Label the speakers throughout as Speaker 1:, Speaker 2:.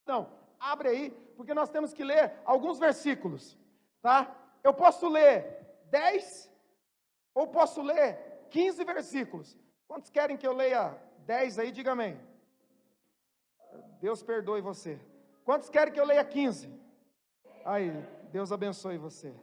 Speaker 1: Não, abre aí, porque nós temos que ler alguns versículos, tá? Eu posso ler 10 ou posso ler 15 versículos. Quantos querem que eu leia 10 aí? Diga amém. Deus perdoe você. Quantos querem que eu leia 15? Aí, Deus abençoe você.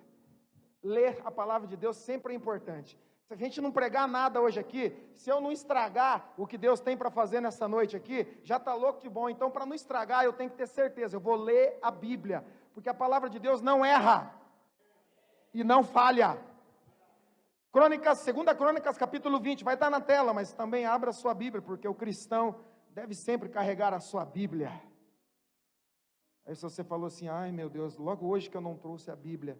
Speaker 1: Ler a palavra de Deus sempre é importante. Se a gente não pregar nada hoje aqui, se eu não estragar o que Deus tem para fazer nessa noite aqui, já está louco de bom. Então, para não estragar, eu tenho que ter certeza, eu vou ler a Bíblia, porque a palavra de Deus não erra e não falha. Crônicas, 2 Crônicas, capítulo 20, vai estar na tela, mas também abra a sua Bíblia, porque o cristão deve sempre carregar a sua Bíblia. Aí se você falou assim, ai meu Deus, logo hoje que eu não trouxe a Bíblia,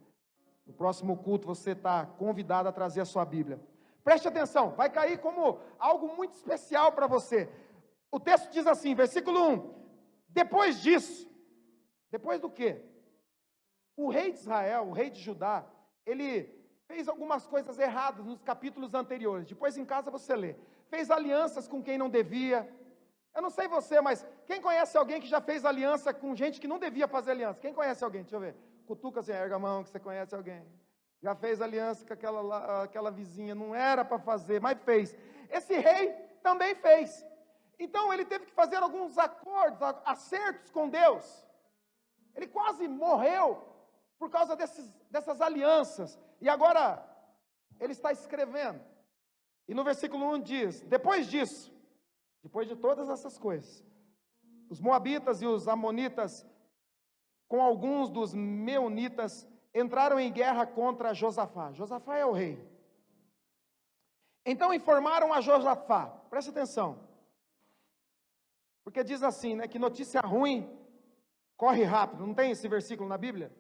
Speaker 1: no próximo culto você está convidado a trazer a sua Bíblia. Preste atenção, vai cair como algo muito especial para você. O texto diz assim, versículo 1, depois disso, depois do quê? O rei de Israel, o rei de Judá, ele fez algumas coisas erradas nos capítulos anteriores, depois em casa você lê. Fez alianças com quem não devia. Eu não sei você, mas quem conhece alguém que já fez aliança com gente que não devia fazer aliança? Quem conhece alguém? Deixa eu ver. Cutuca assim, erga a mão que você conhece alguém. Já fez aliança com aquela vizinha, não era para fazer, mas fez. Esse rei também fez. Então ele teve que fazer alguns acordos, acertos com Deus. Ele quase morreu por causa dessas alianças. E agora ele está escrevendo. E no versículo 1 diz, depois disso, depois de todas essas coisas, os moabitas e os amonitas, com alguns dos meunitas, entraram em guerra contra Josafá. Josafá é o rei. Então informaram a Josafá, preste atenção, porque diz assim, né, que notícia ruim corre rápido. Não tem esse versículo na Bíblia?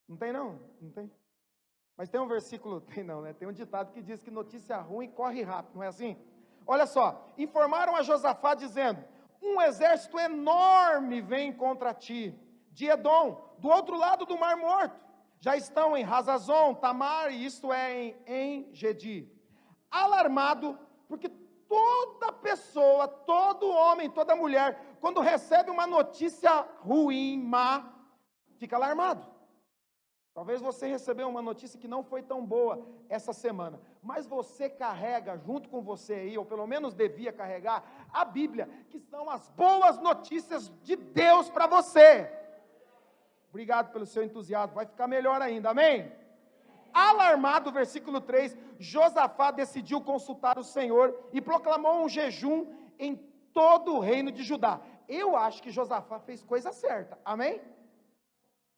Speaker 1: Não tem não? Não tem? Mas tem um versículo, tem não, né? Tem um ditado que diz que notícia ruim corre rápido, não é assim? Olha só, informaram a Josafá dizendo, um exército enorme vem contra ti, de Edom, do outro lado do Mar Morto, já estão em Hazazon, Tamar, e isto é em Gedi. Alarmado, porque toda pessoa, todo homem, toda mulher, quando recebe uma notícia ruim, má, fica alarmado. Talvez você recebeu uma notícia que não foi tão boa essa semana, mas você carrega junto com você aí, ou pelo menos devia carregar, a Bíblia, que são as boas notícias de Deus para você. Obrigado pelo seu entusiasmo, vai ficar melhor ainda, amém? Alarmado, versículo 3, Josafá decidiu consultar o Senhor e proclamou um jejum em todo o reino de Judá. Eu acho que Josafá fez coisa certa, amém?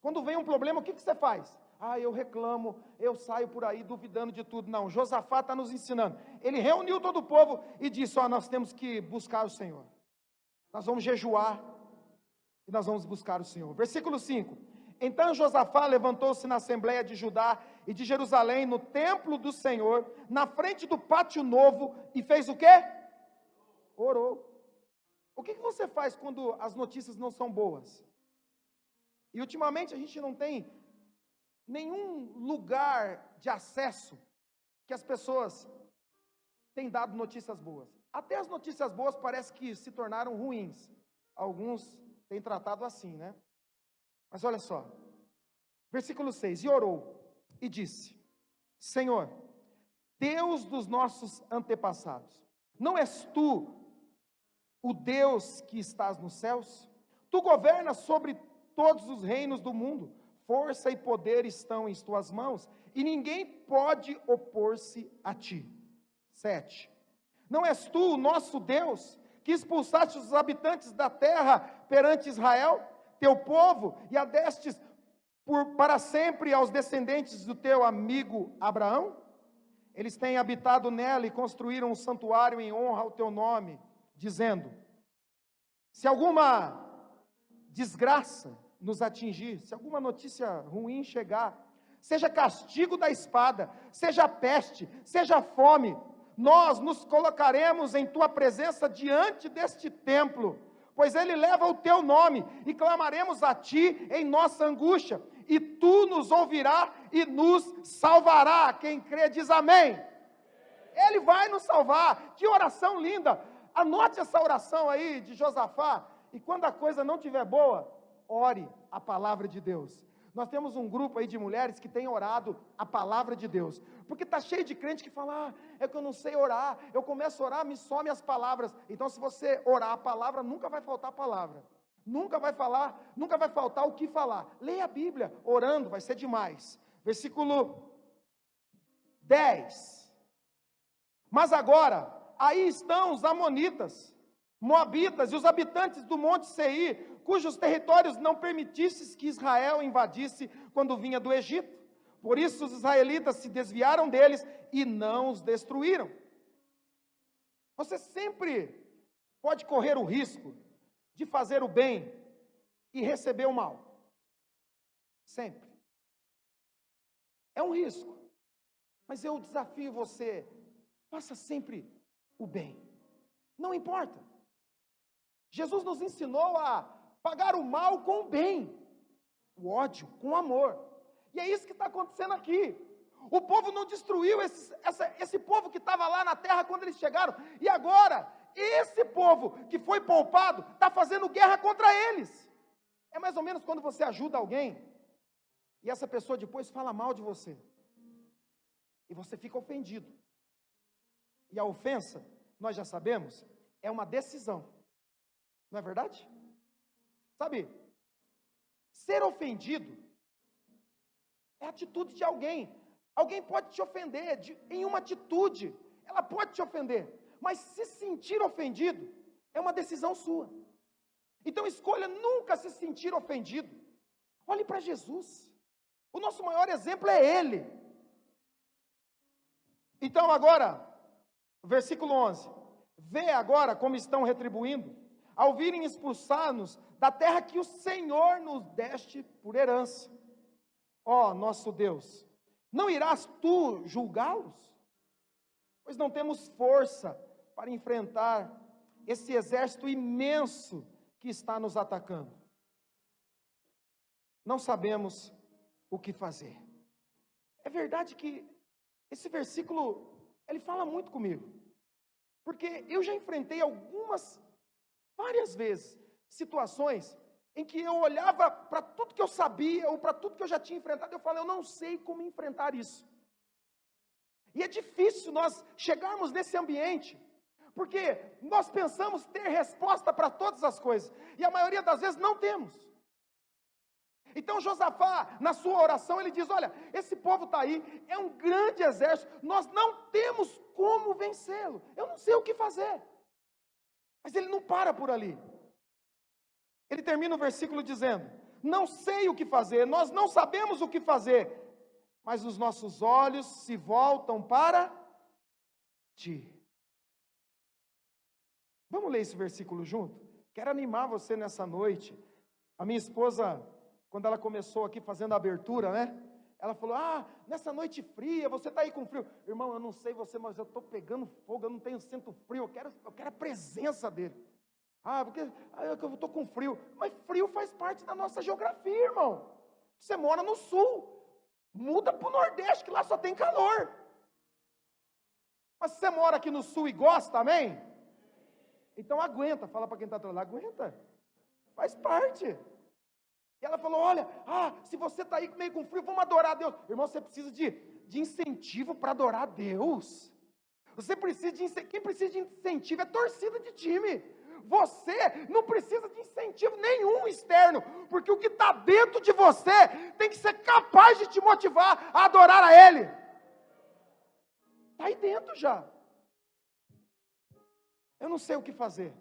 Speaker 1: Quando vem um problema, o que você faz? Eu reclamo, eu saio por aí duvidando de tudo. Não, Josafá está nos ensinando. Ele reuniu todo o povo e disse, nós temos que buscar o Senhor. Nós vamos jejuar e nós vamos buscar o Senhor. Versículo 5. Então Josafá levantou-se na assembleia de Judá e de Jerusalém, no templo do Senhor, na frente do pátio novo, e fez o quê? Orou. O que você faz quando as notícias não são boas? E ultimamente a gente não tem nenhum lugar de acesso que as pessoas têm dado notícias boas. Até as notícias boas parece que se tornaram ruins. Alguns têm tratado assim, né? Mas olha só, versículo 6, e orou, e disse, Senhor, Deus dos nossos antepassados, não és tu o Deus que estás nos céus? Tu governas sobre todos os reinos do mundo, força e poder estão em tuas mãos, e ninguém pode opor-se a ti. 7. Não és tu o nosso Deus, que expulsaste os habitantes da terra perante Israel, teu povo, e a destes para sempre aos descendentes do teu amigo Abraão? Eles têm habitado nela e construíram um santuário em honra ao teu nome, dizendo, se alguma desgraça nos atingir, se alguma notícia ruim chegar, seja castigo da espada, seja peste, seja fome, nós nos colocaremos em tua presença diante deste templo, pois ele leva o teu nome, e clamaremos a ti em nossa angústia, e tu nos ouvirá e nos salvará. Quem crê diz amém. Ele vai nos salvar. Que oração linda! Anote essa oração aí de Josafá, e quando a coisa não estiver boa, ore a palavra de Deus. Nós temos um grupo aí de mulheres que tem orado a palavra de Deus, porque está cheio de crente que fala, é que eu não sei orar, eu começo a orar, me some as palavras. Então se você orar a palavra, nunca vai faltar a palavra, nunca vai faltar o que falar. Leia a Bíblia, orando, vai ser demais. Versículo 10, mas agora, aí estão os amonitas, moabitas e os habitantes do monte Seir, cujos territórios não permitistes que Israel invadisse quando vinha do Egito. Por isso os israelitas se desviaram deles e não os destruíram. Você sempre pode correr o risco de fazer o bem e receber o mal. Sempre. É um risco. Mas eu desafio você, faça sempre o bem. Não importa. Jesus nos ensinou a pagar o mal com o bem, o ódio com o amor. E é isso que está acontecendo aqui. O povo não destruiu esse povo que estava lá na terra quando eles chegaram. E agora, esse povo que foi poupado, está fazendo guerra contra eles. É mais ou menos quando você ajuda alguém, e essa pessoa depois fala mal de você. E você fica ofendido. E a ofensa, nós já sabemos, é uma decisão. Não é verdade? Sabe, ser ofendido é a atitude de alguém. Alguém pode te ofender, em uma atitude, ela pode te ofender. Mas se sentir ofendido, é uma decisão sua. Então escolha nunca se sentir ofendido. Olhe para Jesus. O nosso maior exemplo é Ele. Então agora, versículo 11. Vê agora como estão retribuindo, ao virem expulsar-nos da terra que o Senhor nos deste por herança. Ó nosso Deus, não irás tu julgá-los? Pois não temos força para enfrentar esse exército imenso que está nos atacando. Não sabemos o que fazer. É verdade que esse versículo, ele fala muito comigo, porque eu já enfrentei várias vezes, situações em que eu olhava para tudo que eu sabia, ou para tudo que eu já tinha enfrentado, eu falei, eu não sei como enfrentar isso. E é difícil nós chegarmos nesse ambiente, porque nós pensamos ter resposta para todas as coisas, e a maioria das vezes não temos. Então Josafá, na sua oração, ele diz, olha, esse povo está aí, é um grande exército, nós não temos como vencê-lo, eu não sei o que fazer. Mas ele não para por ali. Ele termina o versículo dizendo, não sei o que fazer, nós não sabemos o que fazer, mas os nossos olhos se voltam para ti. Vamos ler esse versículo junto? Quero animar você nessa noite. A minha esposa, quando ela começou aqui fazendo a abertura, né? Ela falou, nessa noite fria, você está aí com frio. Irmão, eu não sei você, mas eu estou pegando fogo, eu não sinto frio, eu quero a presença dele. Porque eu estou com frio. Mas frio faz parte da nossa geografia, irmão. Você mora no sul, muda para o nordeste, que lá só tem calor. Mas se você mora aqui no sul e gosta, amém? Então aguenta, fala para quem está atrás, aguenta, faz parte. E ela falou, olha, se você está aí meio com frio, vamos adorar a Deus. Irmão, você precisa de incentivo para adorar a Deus. Você precisa quem precisa de incentivo é torcida de time. Você não precisa de incentivo nenhum externo, porque o que está dentro de você tem que ser capaz de te motivar a adorar a Ele. Está aí dentro já. Eu não sei o que fazer,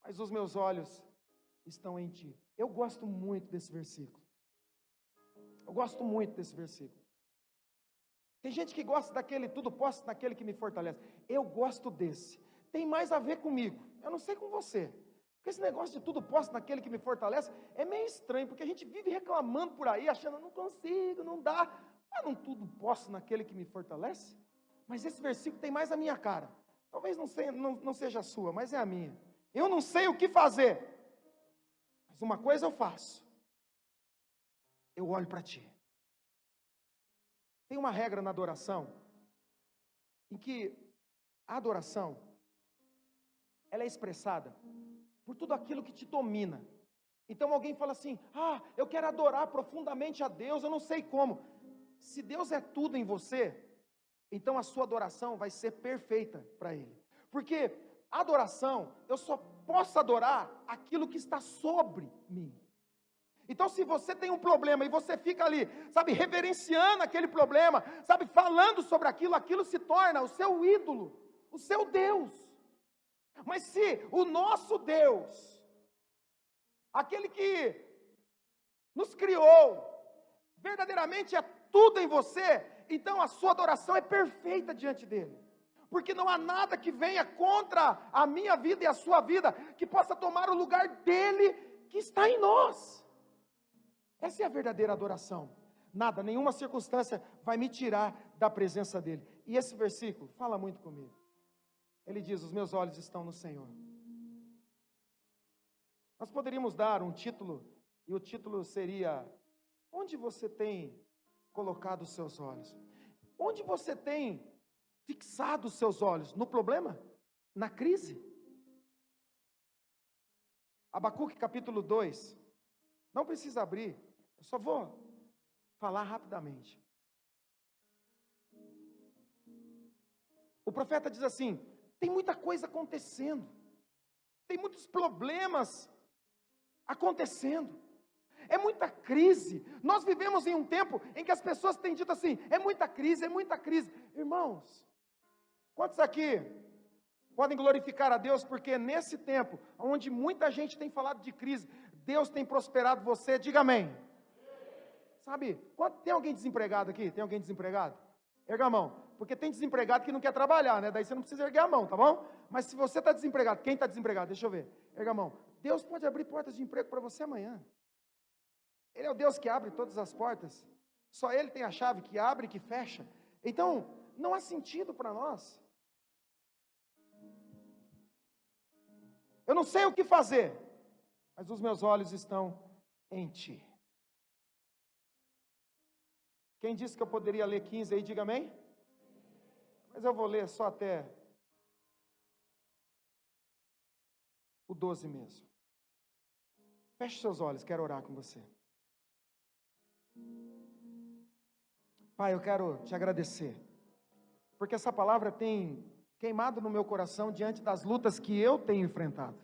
Speaker 1: mas os meus olhos estão em Ti. Eu gosto muito desse versículo. Eu gosto muito desse versículo. Tem gente que gosta daquele, tudo posso naquele que me fortalece. Eu gosto desse. Tem mais a ver comigo. Eu não sei com você. Porque esse negócio de tudo posso naquele que me fortalece é meio estranho, porque a gente vive reclamando por aí, achando, não consigo, não dá. Mas não tudo posso naquele que me fortalece? Mas esse versículo tem mais a minha cara. Talvez não seja a sua, mas é a minha. Eu não sei o que fazer. Mas uma coisa eu faço. Eu olho para Ti. Tem uma regra na adoração, em que a adoração, ela é expressada por tudo aquilo que te domina. Então alguém fala assim: eu quero adorar profundamente a Deus, eu não sei como. Se Deus é tudo em você, então a sua adoração vai ser perfeita para Ele. Porque adoração, eu só posso adorar aquilo que está sobre mim. Então se você tem um problema e você fica ali, sabe, reverenciando aquele problema, sabe, falando sobre aquilo, aquilo se torna o seu ídolo, o seu Deus. Mas se o nosso Deus, aquele que nos criou, verdadeiramente é tudo em você, então a sua adoração é perfeita diante dele. Porque não há nada que venha contra a minha vida e a sua vida, que possa tomar o lugar dele que está em nós. Essa é a verdadeira adoração. Nada, nenhuma circunstância vai me tirar da presença dele. E esse versículo fala muito comigo. Ele diz: os meus olhos estão no Senhor. Nós poderíamos dar um título, e o título seria: onde você tem colocado os seus olhos? Onde você tem fixado os seus olhos? No problema? Na crise? Abacuque capítulo 2, não precisa abrir, eu só vou falar rapidamente. O profeta diz assim: tem muita coisa acontecendo, tem muitos problemas acontecendo, é muita crise. Nós vivemos em um tempo em que as pessoas têm dito assim: é muita crise, é muita crise. Irmãos, quantos aqui podem glorificar a Deus, porque nesse tempo, onde muita gente tem falado de crise, Deus tem prosperado você? Diga amém. Sabe, tem alguém desempregado aqui? Tem alguém desempregado? Erga a mão, porque tem desempregado que não quer trabalhar, né? Daí você não precisa erguer a mão, tá bom? Mas se você está desempregado, quem está desempregado? Deixa eu ver, erga a mão. Deus pode abrir portas de emprego para você amanhã. Ele é o Deus que abre todas as portas. Só Ele tem a chave que abre e que fecha. Então, não há sentido para nós. Eu não sei o que fazer, mas os meus olhos estão em Ti. Quem disse que eu poderia ler 15 aí, diga amém. Mas eu vou ler só até o 12 mesmo. Feche seus olhos, quero orar com você. Pai, eu quero te agradecer, porque essa palavra tem queimado no meu coração diante das lutas que eu tenho enfrentado,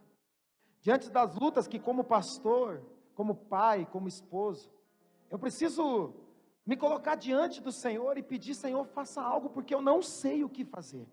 Speaker 1: diante das lutas que, como pastor, como pai, como esposo, eu preciso me colocar diante do Senhor e pedir: Senhor, faça algo, porque eu não sei o que fazer.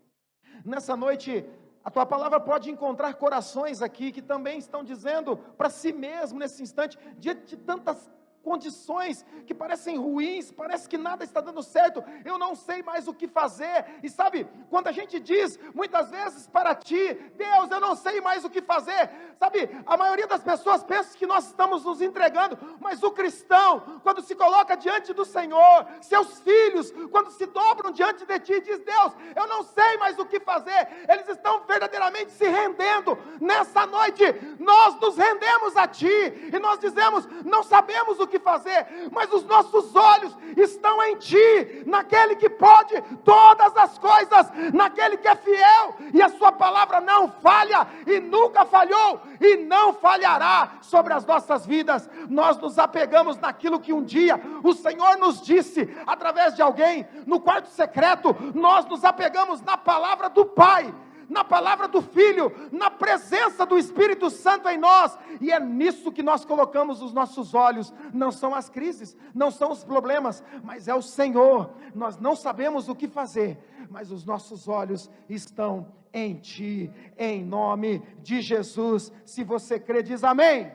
Speaker 1: Nessa noite, a tua palavra pode encontrar corações aqui que também estão dizendo para si mesmo nesse instante, diante de tantas condições que parecem ruins, parece que nada está dando certo, eu não sei mais o que fazer. E sabe, quando a gente diz muitas vezes para ti: Deus, eu não sei mais o que fazer, sabe, a maioria das pessoas pensa que nós estamos nos entregando, mas o cristão, quando se coloca diante do Senhor, seus filhos, quando se dobram diante de ti, diz: Deus, eu não sei mais o que fazer, eles estão verdadeiramente se rendendo. Nessa noite, nós nos rendemos a ti, e nós dizemos: não sabemos o que fazer, mas os nossos olhos estão em ti, naquele que pode todas as coisas, naquele que é fiel, e a sua palavra não falha, e nunca falhou, e não falhará sobre as nossas vidas. Nós nos apegamos naquilo que um dia o Senhor nos disse, através de alguém, no quarto secreto. Nós nos apegamos na palavra do Pai, na palavra do Filho, na presença do Espírito Santo em nós, e é nisso que nós colocamos os nossos olhos. Não são as crises, não são os problemas, mas é o Senhor. Nós não sabemos o que fazer, mas os nossos olhos estão em Ti, em nome de Jesus. Se você crê, diz amém.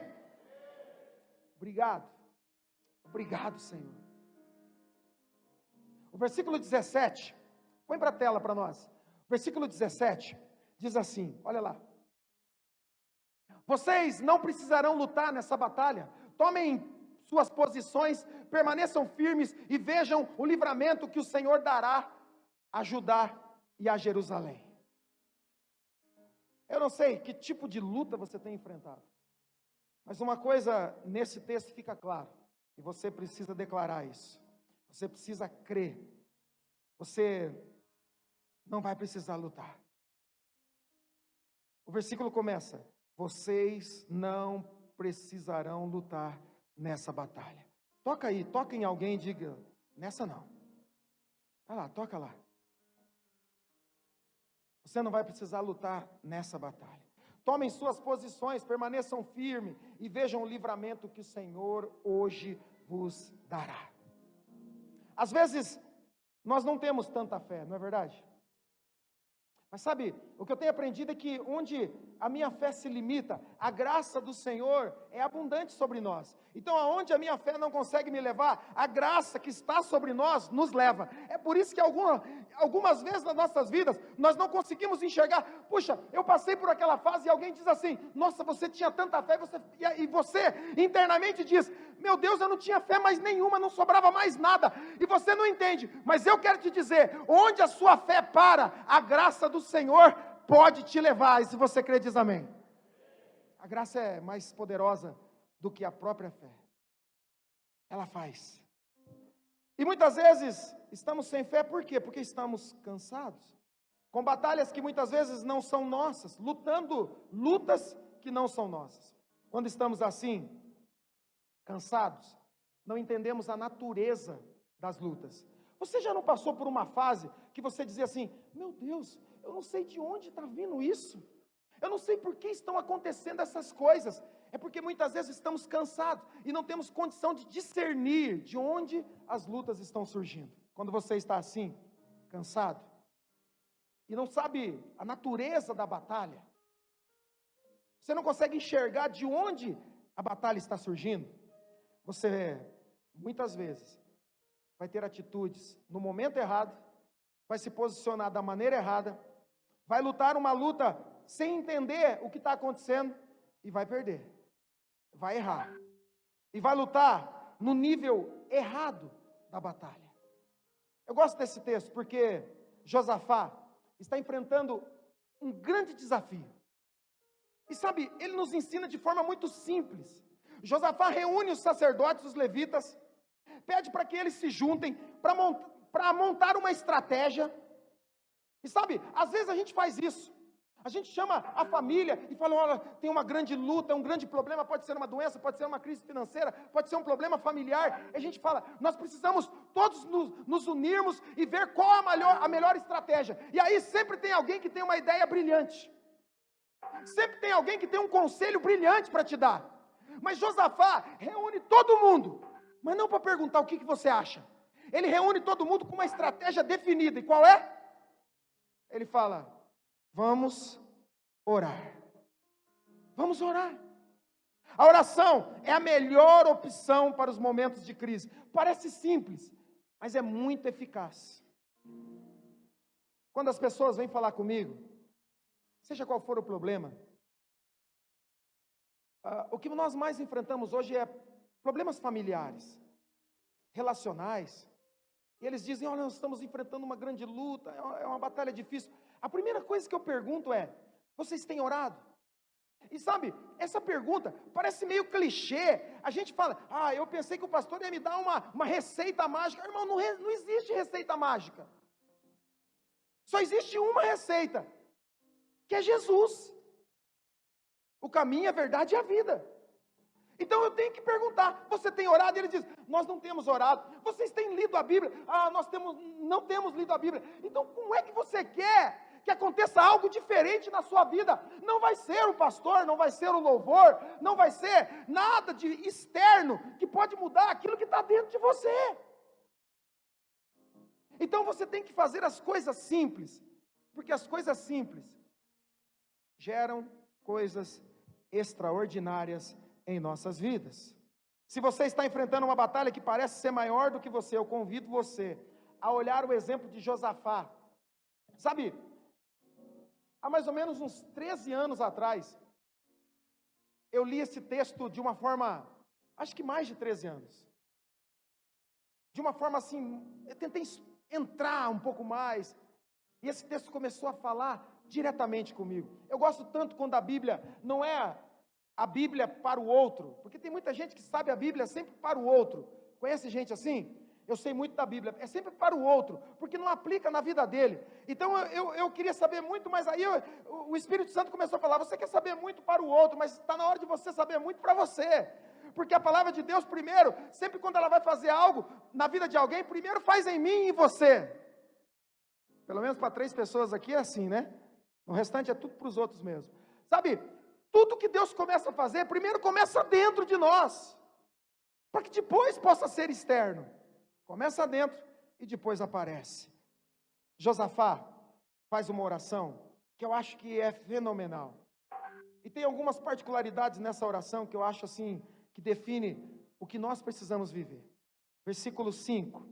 Speaker 1: Obrigado, obrigado, Senhor. O versículo 17, põe para a tela para nós. Versículo 17 diz assim, olha lá: vocês não precisarão lutar nessa batalha, tomem suas posições, permaneçam firmes e vejam o livramento que o Senhor dará a Judá e a Jerusalém. Eu não sei que tipo de luta você tem enfrentado, mas uma coisa nesse texto fica claro, e você precisa declarar isso, você precisa crer, você não vai precisar lutar. O versículo começa: vocês não precisarão lutar nessa batalha. Toca aí, toca em alguém e diga, nessa não. Vai lá, toca lá. Você não vai precisar lutar nessa batalha. Tomem suas posições, permaneçam firmes e vejam o livramento que o Senhor hoje vos dará. Às vezes, nós não temos tanta fé, não é verdade? Mas sabe, o que eu tenho aprendido é que onde a minha fé se limita, a graça do Senhor é abundante sobre nós. Então, aonde a minha fé não consegue me levar, a graça que está sobre nós nos leva. É por isso que algumas vezes nas nossas vidas, nós não conseguimos enxergar. Puxa, eu passei por aquela fase e alguém diz assim, nossa, você tinha tanta fé, e você internamente diz, meu Deus, eu não tinha fé mais nenhuma, não sobrava mais nada. E você não entende, mas eu quero te dizer, onde a sua fé para, a graça do Senhor pode te levar. E se você crê, diz amém. A graça é mais poderosa do que a própria fé. Ela faz. E muitas vezes estamos sem fé, por quê? Porque estamos cansados, com batalhas que muitas vezes não são nossas, lutando lutas que não são nossas. Quando estamos assim, cansados, não entendemos a natureza das lutas. Você já não passou por uma fase que você dizia assim, meu Deus, eu não sei de onde está vindo isso, eu não sei por que estão acontecendo essas coisas. É porque muitas vezes estamos cansados e não temos condição de discernir de onde as lutas estão surgindo. Quando você está assim, cansado, e não sabe a natureza da batalha, você não consegue enxergar de onde a batalha está surgindo, você muitas vezes vai ter atitudes no momento errado, vai se posicionar da maneira errada, vai lutar uma luta sem entender o que está acontecendo e vai perder, vai errar, e vai lutar no nível errado da batalha. Eu gosto desse texto porque Josafá está enfrentando um grande desafio, e sabe, ele nos ensina de forma muito simples. Josafá reúne os sacerdotes, os levitas, pede para que eles se juntem para montar uma estratégia. E sabe, às vezes a gente faz isso. A gente chama a família e fala, olha, tem uma grande luta, um grande problema, pode ser uma doença, pode ser uma crise financeira, pode ser um problema familiar. E a gente fala, nós precisamos todos nos unirmos e ver qual a melhor estratégia. E aí sempre tem alguém que tem uma ideia brilhante. Sempre tem alguém que tem um conselho brilhante para te dar. Mas Josafá reúne todo mundo, mas não para perguntar o que você acha. Ele reúne todo mundo com uma estratégia definida. E qual é? Ele fala, vamos orar. Vamos orar. A oração é a melhor opção para os momentos de crise. Parece simples, mas é muito eficaz. Quando as pessoas vêm falar comigo, seja qual for o problema, o que nós mais enfrentamos hoje é problemas familiares, relacionais. E eles dizem, olha, nós estamos enfrentando uma grande luta, é uma batalha difícil. A primeira coisa que eu pergunto é, vocês têm orado? E sabe, essa pergunta parece meio clichê. A gente fala, eu pensei que o pastor ia me dar uma receita mágica. Irmão, não existe receita mágica. Só existe uma receita, que é Jesus. O caminho, a verdade e a vida. Então eu tenho que perguntar, você tem orado? E ele diz, nós não temos orado. Vocês têm lido a Bíblia? Nós não temos lido a Bíblia. Então como é que você quer que aconteça algo diferente na sua vida? Não vai ser o pastor, não vai ser o louvor, não vai ser nada de externo que pode mudar aquilo que está dentro de você. Então você tem que fazer as coisas simples, porque as coisas simples geram coisas extraordinárias em nossas vidas. Se você está enfrentando uma batalha que parece ser maior do que você, eu convido você a olhar o exemplo de Josafá. Sabe, há mais ou menos uns 13 anos atrás, eu li esse texto de uma forma, acho que mais de 13 anos. De uma forma assim, eu tentei entrar um pouco mais, e esse texto começou a falar diretamente comigo. Eu gosto tanto quando a Bíblia não é a Bíblia para o outro, porque tem muita gente que sabe a Bíblia sempre para o outro. Conhece gente assim? eu sei muito da Bíblia, é sempre para o outro, porque não aplica na vida dele. Então eu queria saber muito, mas aí o Espírito Santo começou a falar, você quer saber muito para o outro, mas está na hora de você saber muito para você. Porque a palavra de Deus primeiro, sempre quando ela vai fazer algo na vida de alguém, primeiro faz em mim e em você. Pelo menos para 3 pessoas aqui é assim, né? O restante é tudo para os outros mesmo. Sabe, tudo que Deus começa a fazer, primeiro começa dentro de nós, para que depois possa ser externo. Começa dentro e depois aparece. Josafá faz uma oração que eu acho que é fenomenal. E tem algumas particularidades nessa oração que eu acho assim, que define o que nós precisamos viver. Versículo 5,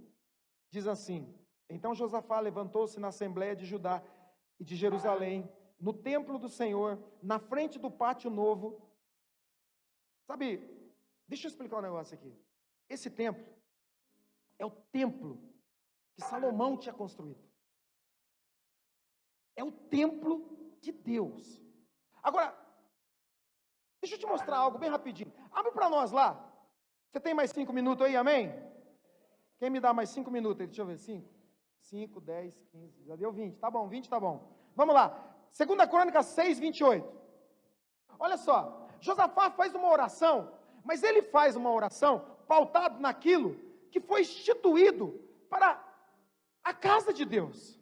Speaker 1: diz assim: então Josafá levantou-se na assembleia de Judá e de Jerusalém, no templo do Senhor, na frente do pátio novo. Sabe, deixa eu explicar um negócio aqui. Esse templo é o templo que Salomão tinha construído. É o templo de Deus. Agora, deixa eu te mostrar algo bem rapidinho. Abre para nós lá. Você tem mais 5 minutos aí, amém? Quem me dá mais 5 minutos aí? Deixa eu ver, 5, 10, 15, já deu 20, tá bom, 20 tá bom. Vamos lá, 2 Crônicas 6, 28. Olha só, Josafá faz uma oração, mas ele faz uma oração pautado naquilo que foi instituído para a casa de Deus.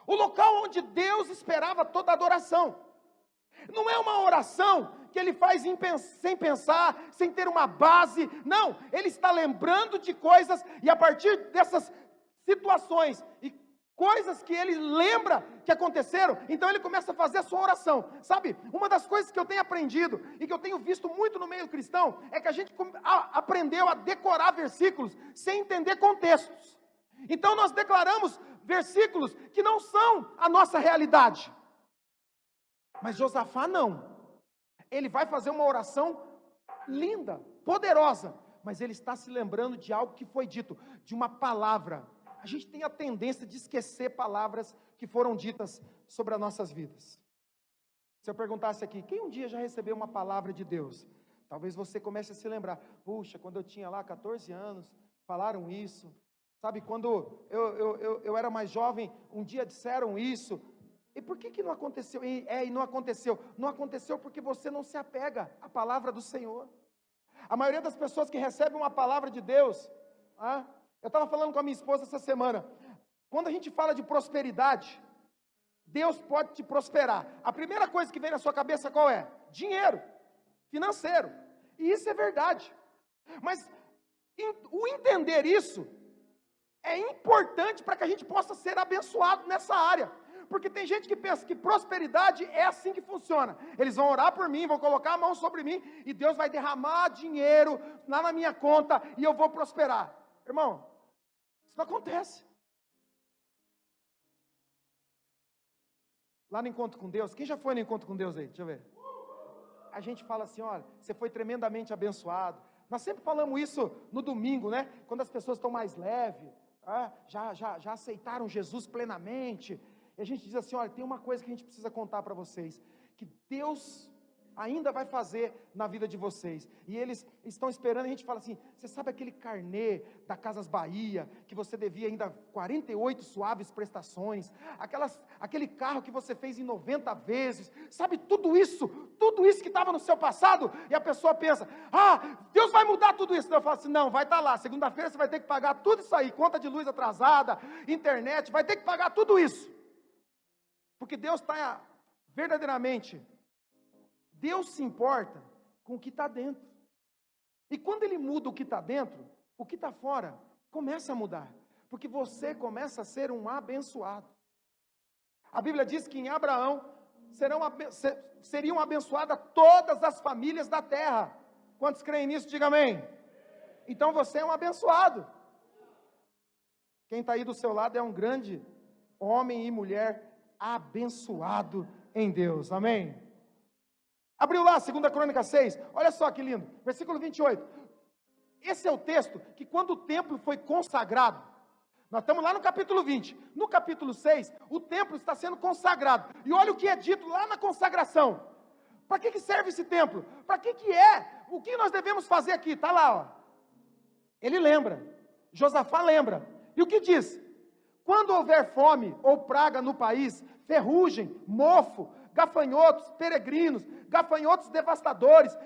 Speaker 1: O local onde Deus esperava toda a adoração. Não é uma oração que ele faz sem pensar, sem ter uma base. Não, ele está lembrando de coisas e a partir dessas situações e coisas que ele lembra que aconteceram, então ele começa a fazer a sua oração. Sabe, uma das coisas que eu tenho aprendido e que eu tenho visto muito no meio cristão é que a gente aprendeu a decorar versículos sem entender contextos. Então nós declaramos versículos que não são a nossa realidade. Mas Josafá não. Ele vai fazer uma oração linda, poderosa, mas ele está se lembrando de algo que foi dito, de uma palavra. A gente tem a tendência de esquecer palavras que foram ditas sobre as nossas vidas. Se eu perguntasse aqui, quem um dia já recebeu uma palavra de Deus? Talvez você comece a se lembrar, puxa, quando eu tinha lá 14 anos, falaram isso. Sabe, quando eu era mais jovem, um dia disseram isso. E por que não aconteceu? E não aconteceu. Não aconteceu porque você não se apega à palavra do Senhor. A maioria das pessoas que recebem uma palavra de Deus, eu estava falando com a minha esposa essa semana, quando a gente fala de prosperidade, Deus pode te prosperar. A primeira coisa que vem na sua cabeça qual é? Dinheiro, financeiro. E isso é verdade. Mas o entender isso é importante para que a gente possa ser abençoado nessa área. Porque tem gente que pensa que prosperidade é assim que funciona. Eles vão orar por mim, vão colocar a mão sobre mim, e Deus vai derramar dinheiro lá na minha conta, e eu vou prosperar. Irmão, isso não acontece. Lá no encontro com Deus, quem já foi no encontro com Deus aí? Deixa eu ver. A gente fala assim, olha, você foi tremendamente abençoado. Nós sempre falamos isso no domingo, né? Quando as pessoas estão mais leves, já aceitaram Jesus plenamente. E a gente diz assim, olha, tem uma coisa que a gente precisa contar para vocês, que Deus ainda vai fazer na vida de vocês, e eles estão esperando, e a gente fala assim, você sabe aquele carnê da Casas Bahia, que você devia ainda 48 suaves prestações, aquele carro que você fez em 90 vezes, sabe tudo isso que estava no seu passado, e a pessoa pensa, Deus vai mudar tudo isso, então eu falo assim, não, vai estar lá, segunda-feira você vai ter que pagar tudo isso aí, conta de luz atrasada, internet, vai ter que pagar tudo isso, porque Deus está verdadeiramente, Deus se importa com o que está dentro, e quando Ele muda o que está dentro, o que está fora começa a mudar, porque você começa a ser um abençoado. A Bíblia diz que em Abraão seriam abençoadas todas as famílias da terra. Quantos creem nisso, diga amém. Então você é um abençoado. Quem está aí do seu lado é um grande homem e mulher abençoado em Deus, amém? Abriu lá, 2 Crônicas 6, olha só que lindo, versículo 28, esse é o texto que quando o templo foi consagrado, nós estamos lá no capítulo 20, no capítulo 6, o templo está sendo consagrado, e olha o que é dito lá na consagração, para que serve esse templo? Para que é? O que nós devemos fazer aqui? Está lá, ó. Ele lembra, Josafá lembra. E o que diz? Quando houver fome ou praga no país, ferrugem, mofo, gafanhotos, peregrinos, gafanhotos devastadores,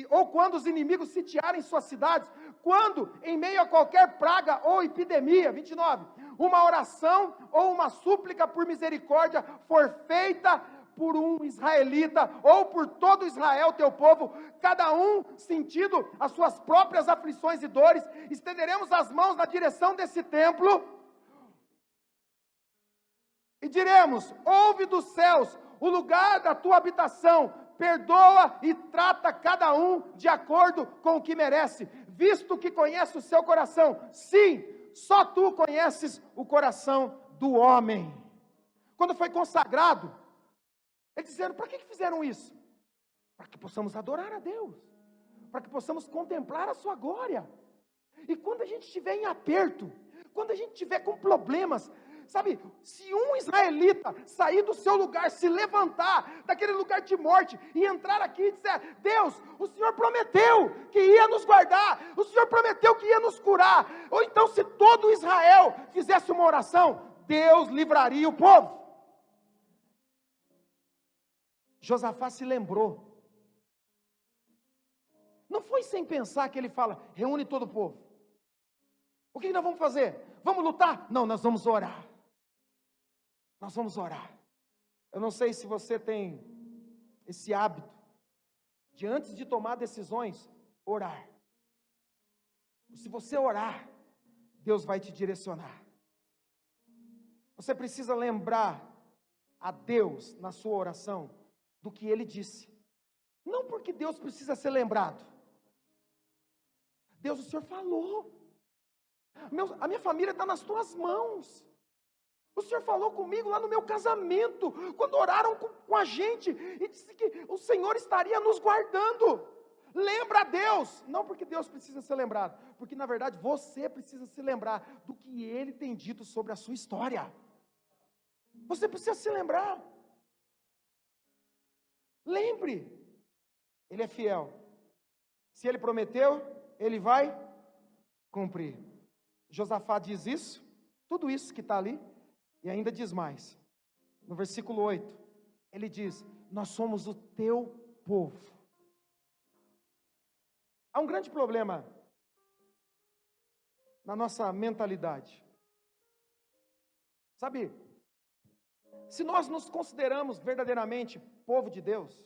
Speaker 1: ou quando os inimigos sitiarem suas cidades, quando, em meio a qualquer praga ou epidemia, 29, uma oração ou uma súplica por misericórdia for feita por um israelita, ou por todo Israel, teu povo, cada um sentindo as suas próprias aflições e dores, estenderemos as mãos na direção desse templo, e diremos, ouve dos céus, o lugar da tua habitação, perdoa e trata cada um de acordo com o que merece, visto que conhece o seu coração, sim, só tu conheces o coração do homem. Quando foi consagrado, eles disseram, para que fizeram isso? Para que possamos adorar a Deus, para que possamos contemplar a sua glória, e quando a gente estiver em aperto, quando a gente estiver com problemas, sabe, se um israelita sair do seu lugar, se levantar daquele lugar de morte, e entrar aqui e dizer, Deus, o Senhor prometeu que ia nos guardar, o Senhor prometeu que ia nos curar, ou então se todo Israel fizesse uma oração, Deus livraria o povo. Josafá se lembrou, não foi sem pensar que ele fala, reúne todo o povo, o que nós vamos fazer? Vamos lutar? Não, nós vamos orar. Nós vamos orar. Eu não sei se você tem esse hábito de antes de tomar decisões, orar. Se você orar, Deus vai te direcionar. Você precisa lembrar a Deus na sua oração do que Ele disse. Não porque Deus precisa ser lembrado. Deus, o Senhor falou. A minha família está nas tuas mãos. O Senhor falou comigo lá no meu casamento, quando oraram com a gente, e disse que o Senhor estaria nos guardando. Lembra a Deus, não porque Deus precisa ser lembrado, porque na verdade você precisa se lembrar do que Ele tem dito sobre a sua história. Você precisa se lembrar. Lembre, Ele é fiel. Se Ele prometeu, Ele vai cumprir. Josafá diz isso, tudo isso que está ali, e ainda diz mais, no versículo 8, ele diz, nós somos o teu povo. Há um grande problema na nossa mentalidade, sabe, se nós nos consideramos verdadeiramente povo de Deus,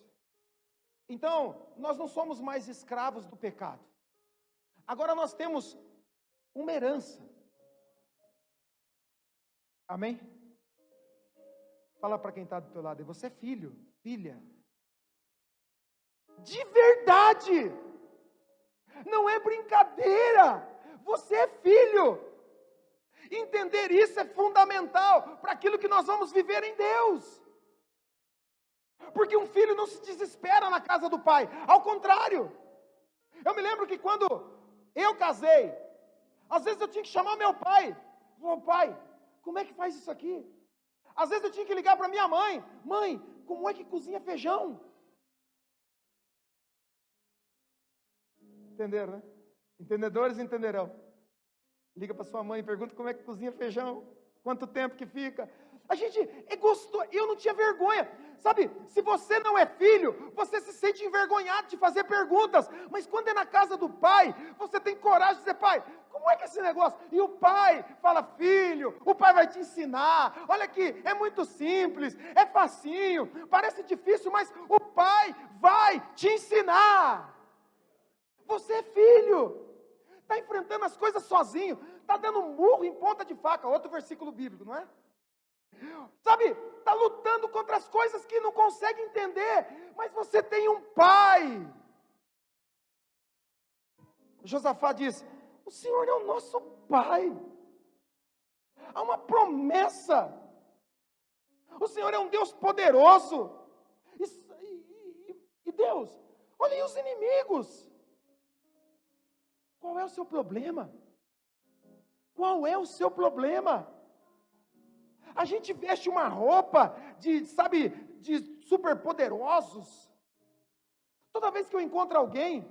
Speaker 1: então nós não somos mais escravos do pecado, agora nós temos uma herança. Amém? Fala para quem está do teu lado, você é filho, filha, de verdade, não é brincadeira, você é filho, entender isso é fundamental, para aquilo que nós vamos viver em Deus, porque um filho não se desespera na casa do pai, ao contrário, eu me lembro que quando eu casei, às vezes eu tinha que chamar meu pai, pai, como é que faz isso aqui? Às vezes eu tinha que ligar para minha mãe, mãe, como é que cozinha feijão? Entenderam, né? Entendedores entenderão. Liga para sua mãe e pergunta como é que cozinha feijão, quanto tempo que fica. A gente é gostoso, eu não tinha vergonha, sabe, se você não é filho, você se sente envergonhado de fazer perguntas, mas quando é na casa do pai, você tem coragem de dizer, pai, como é que é esse negócio? E o pai fala, filho, o pai vai te ensinar, olha aqui, é muito simples, é facinho, parece difícil, mas o pai vai te ensinar, você é filho, está enfrentando as coisas sozinho, está dando murro em ponta de faca, outro versículo bíblico, não é? Sabe, está lutando contra as coisas que não consegue entender, mas você tem um pai. Josafá diz, o Senhor é o nosso pai, há uma promessa, o Senhor é um Deus poderoso, e Deus, olha aí os inimigos, qual é o seu problema? Qual é o seu problema? A gente veste uma roupa de super poderosos. Toda vez que eu encontro alguém,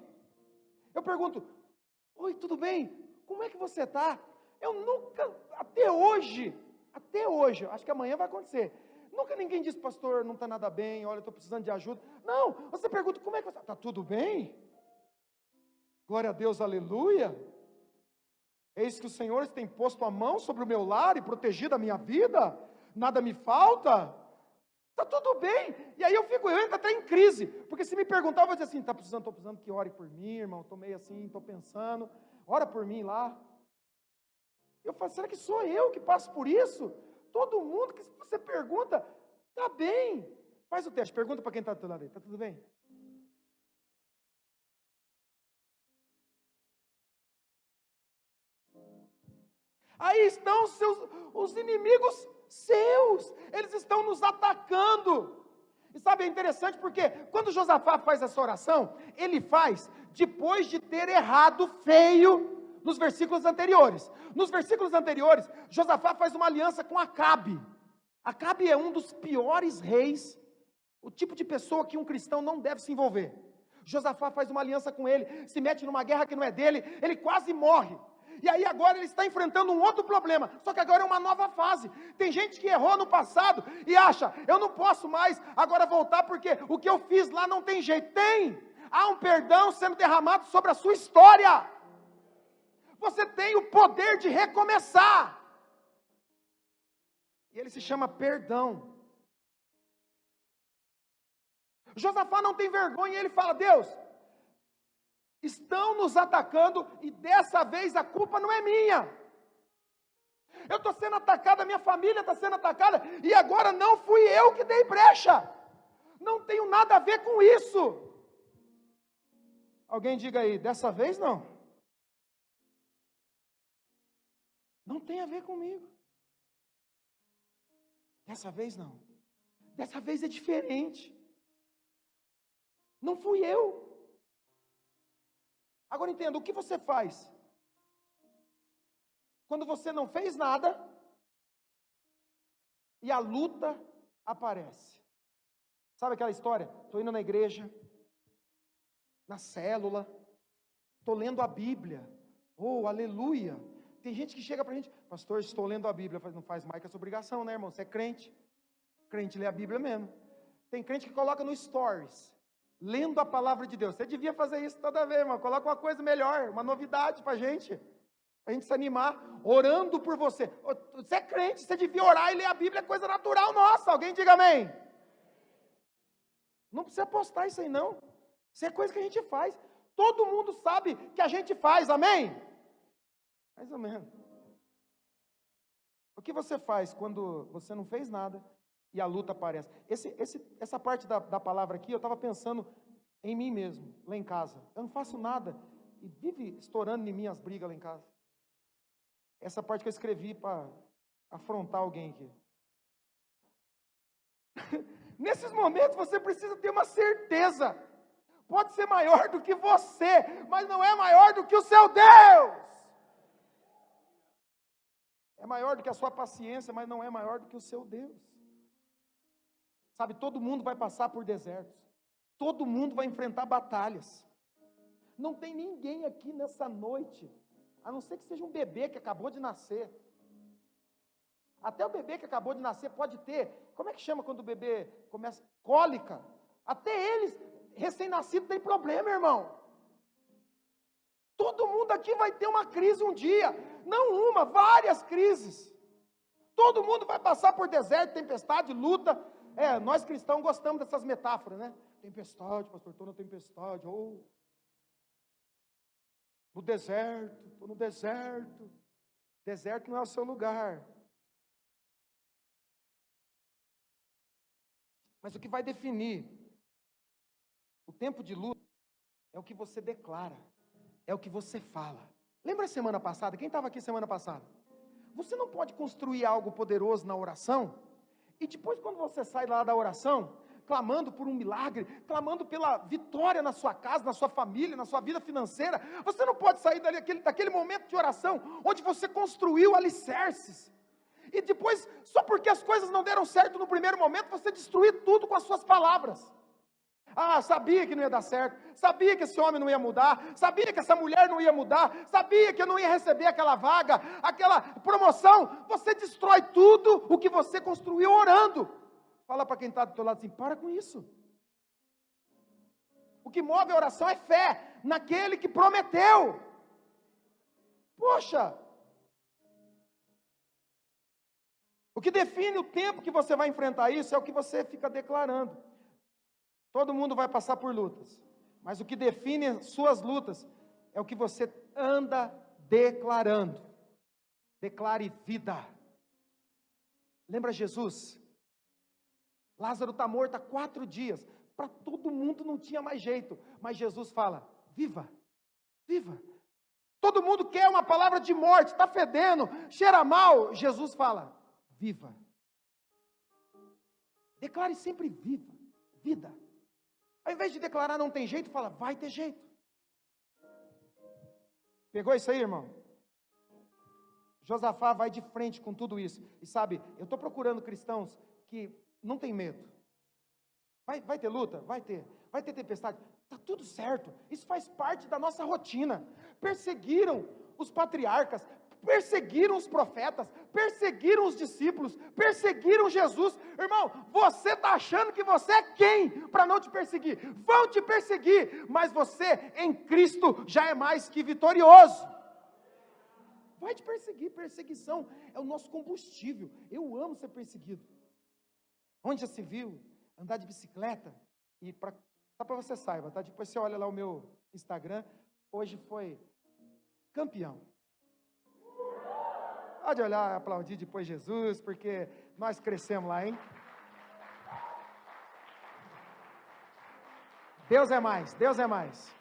Speaker 1: eu pergunto, oi, tudo bem? como é que você está? Eu nunca, até hoje, acho que amanhã vai acontecer. Nunca ninguém disse, pastor, não está nada bem, olha, eu estou precisando de ajuda. Não, você pergunta, como é que você está? Está tudo bem? Glória a Deus, aleluia. Eis que o Senhor tem posto a mão sobre o meu lar e protegido a minha vida, nada me falta. Está tudo bem. E aí eu entro até em crise, porque se me perguntar, eu vou dizer assim, estou precisando que ore por mim, irmão, estou meio assim, estou pensando, ora por mim lá. Eu falo, será que sou eu que passo por isso? Todo mundo que você pergunta, está bem. Faz o teste, pergunta para quem está do lado aí, está tudo bem? Aí estão os inimigos seus, eles estão nos atacando. E sabe, é interessante porque quando Josafá faz essa oração, ele faz depois de ter errado feio nos versículos anteriores. Nos versículos anteriores, Josafá faz uma aliança com Acabe. Acabe é um dos piores reis, o tipo de pessoa que um cristão não deve se envolver. Josafá faz uma aliança com ele, se mete numa guerra que não é dele, ele quase morre. E aí agora ele está enfrentando um outro problema, só que agora é uma nova fase. Tem gente que errou no passado e acha, eu não posso mais agora voltar porque o que eu fiz lá não tem jeito. Tem! Há um perdão sendo derramado sobre a sua história. Você tem o poder de recomeçar. E ele se chama perdão. Josafá não tem vergonha e ele fala, Deus, estão nos atacando e dessa vez a culpa não é minha. Eu estou sendo atacado, a minha família está sendo atacada e agora não fui eu que dei brecha. Não tenho nada a ver com isso. Alguém diga aí, dessa vez não. Não tem a ver comigo. Dessa vez não. Dessa vez é diferente. Não fui eu. Agora entenda, o que você faz? Quando você não fez nada e a luta aparece. Sabe aquela história? Estou indo na igreja, na célula, estou lendo a Bíblia. Oh, aleluia! Tem gente que chega para a gente, pastor, estou lendo a Bíblia. Não faz mais que essa obrigação, né, irmão? Você é crente. Crente lê a Bíblia mesmo. Tem crente que coloca no stories, lendo a palavra de Deus. Você devia fazer isso toda vez, irmão. Coloca uma coisa melhor, uma novidade para a gente se animar, orando por você. Você é crente, você devia orar e ler a Bíblia, é coisa natural nossa. Alguém diga amém. Não precisa postar isso aí não. Isso é coisa que a gente faz. Todo mundo sabe que a gente faz, amém? Mais ou menos. O que você faz quando você não fez nada e a luta aparece? Essa parte da palavra aqui, eu estava pensando em mim mesmo, lá em casa. Eu não faço nada e vive estourando em mim as brigas lá em casa. Essa parte que eu escrevi para afrontar alguém aqui. Nesses momentos você precisa ter uma certeza. Pode ser maior do que você, mas não é maior do que o seu Deus. É maior do que a sua paciência, mas não é maior do que o seu Deus. Sabe, todo mundo vai passar por desertos. Todo mundo vai enfrentar batalhas. Não tem ninguém aqui nessa noite, a não ser que seja um bebê que acabou de nascer. Até o bebê que acabou de nascer pode ter, como é que chama quando o bebê começa? Cólica. Até eles, recém-nascidos, tem problema, irmão. Todo mundo aqui vai ter uma crise um dia. Não uma, várias crises. Todo mundo vai passar por deserto, tempestade, luta. Nós cristãos gostamos dessas metáforas, né? Tempestade, pastor, estou na tempestade. Oh. No deserto, estou no deserto. Deserto não é o seu lugar. Mas o que vai definir o tempo de luta é o que você declara, é o que você fala. Lembra a semana passada? Quem estava aqui semana passada? Você não pode construir algo poderoso na oração e depois quando você sai lá da oração, clamando por um milagre, clamando pela vitória na sua casa, na sua família, na sua vida financeira, você não pode sair daquele momento de oração onde você construiu alicerces. E depois, só porque as coisas não deram certo no primeiro momento, você destruir tudo com as suas palavras. Ah, sabia que não ia dar certo, sabia que esse homem não ia mudar, sabia que essa mulher não ia mudar, sabia que eu não ia receber aquela vaga, aquela promoção. Você destrói tudo o que você construiu orando. Fala para quem está do teu lado assim, para com isso. O que move a oração é fé naquele que prometeu. Poxa! O que define o tempo que você vai enfrentar isso é o que você fica declarando. Todo mundo vai passar por lutas, mas o que define suas lutas é o que você anda declarando. Declare vida. Lembra Jesus? Lázaro está morto há 4 dias. Para todo mundo não tinha mais jeito, mas Jesus fala, viva, viva. Todo mundo quer uma palavra de morte, está fedendo, cheira mal. Jesus fala, viva. Declare sempre viva, vida. Ao invés de declarar não tem jeito, fala, vai ter jeito. Pegou isso aí, irmão? Josafá vai de frente com tudo isso. E sabe, eu estou procurando cristãos que não tem medo. Vai ter luta? Vai ter. Vai ter tempestade? Está tudo certo. Isso faz parte da nossa rotina. Perseguiram os patriarcas, perseguiram os profetas, perseguiram os discípulos, perseguiram Jesus. Irmão, você está achando que você é quem para não te perseguir? Vão te perseguir, mas você em Cristo já é mais que vitorioso. Vai te perseguir, perseguição é o nosso combustível. Eu amo ser perseguido. Onde já se viu andar de bicicleta? E só para você saiba, tá? Depois você olha lá o meu Instagram, hoje foi campeão. Pode olhar, aplaudir depois Jesus, porque nós crescemos lá, hein? Deus é mais, Deus é mais.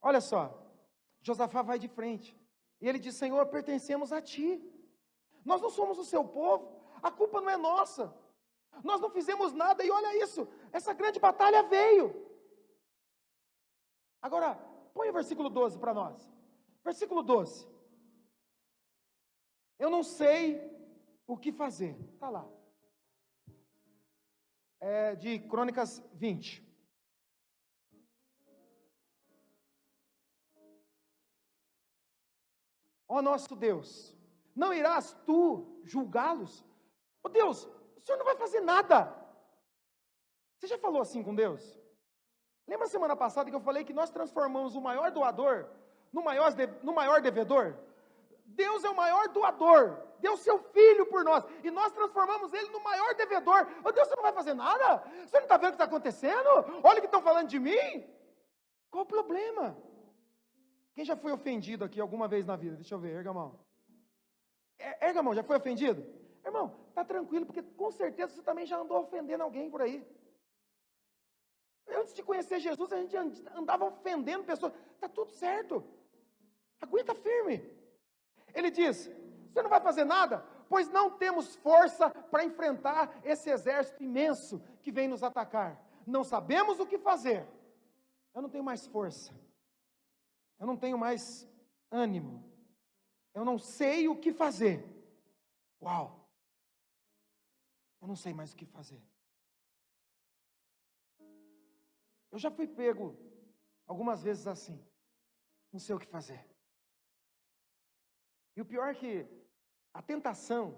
Speaker 1: Olha só, Josafá vai de frente, e ele diz, Senhor, pertencemos a Ti, nós não somos o Seu povo, a culpa não é nossa, nós não fizemos nada, e olha isso, essa grande batalha veio. Agora, põe o versículo 12 para nós, versículo 12. Eu não sei o que fazer. Está lá. É de Crônicas 20. Ó nosso Deus, não irás tu julgá-los? Ó Deus, o Senhor não vai fazer nada. Você já falou assim com Deus? Lembra a semana passada que eu falei que nós transformamos o maior doador no maior devedor? Deus é o maior doador, deu seu filho por nós, e nós transformamos ele no maior devedor. Oh Deus, você não vai fazer nada? Você não está vendo o que está acontecendo? Olha o que estão falando de mim. Qual o problema? Quem já foi ofendido aqui alguma vez na vida? Deixa eu ver, erga a mão. Erga a mão, já foi ofendido? Irmão, está tranquilo, porque com certeza você também já andou ofendendo alguém por aí. Antes de conhecer Jesus, a gente andava ofendendo pessoas. Está tudo certo. Aguenta firme. Ele diz, você não vai fazer nada? Pois não temos força para enfrentar esse exército imenso que vem nos atacar. Não sabemos o que fazer. Eu não tenho mais força. Eu não tenho mais ânimo. Eu não sei o que fazer. Uau! Eu não sei mais o que fazer. Eu já fui pego algumas vezes assim. Não sei o que fazer. E o pior é que a tentação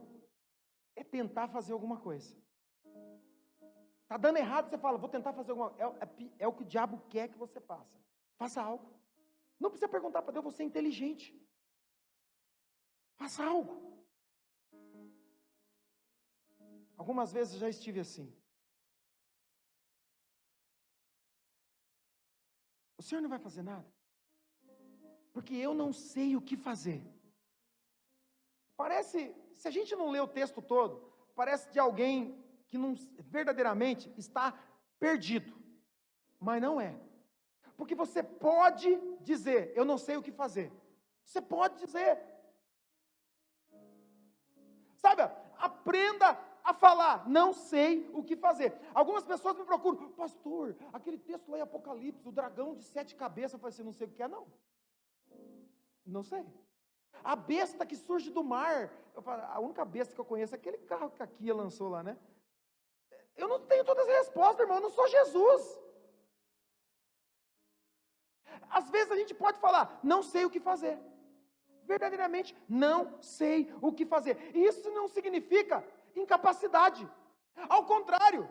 Speaker 1: é tentar fazer alguma coisa. Está dando errado, você fala, vou tentar fazer alguma coisa. É o que o diabo quer que você faça. Faça algo. Não precisa perguntar para Deus, você é inteligente. Faça algo. Algumas vezes eu já estive assim. O Senhor não vai fazer nada? Porque eu não sei o que fazer. Parece, se a gente não lê o texto todo, parece de alguém que não, verdadeiramente está perdido. Mas não é. Porque você pode dizer, eu não sei o que fazer. Você pode dizer. Sabe, aprenda a falar, não sei o que fazer. Algumas pessoas me procuram, pastor, aquele texto lá em Apocalipse, o dragão de 7 cabeças, eu falei assim, não sei o que é não. Não sei. A besta que surge do mar, a única besta que eu conheço é aquele carro que a Kia lançou lá, né? Eu não tenho todas as respostas, irmão, eu não sou Jesus. Às vezes a gente pode falar, não sei o que fazer. Verdadeiramente, não sei o que fazer. E isso não significa incapacidade. Ao contrário.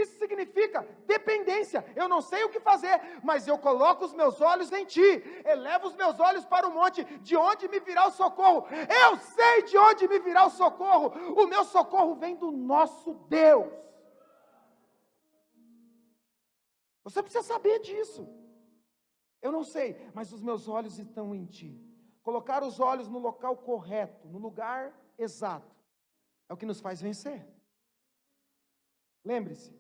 Speaker 1: Isso significa dependência. Eu não sei o que fazer, mas eu coloco os meus olhos em Ti. Elevo os meus olhos para o monte, de onde me virá o socorro. Eu sei de onde me virá o socorro. O meu socorro vem do nosso Deus. Você precisa saber disso. Eu não sei, mas os meus olhos estão em Ti. Colocar os olhos no local correto, no lugar exato, é o que nos faz vencer. Lembre-se,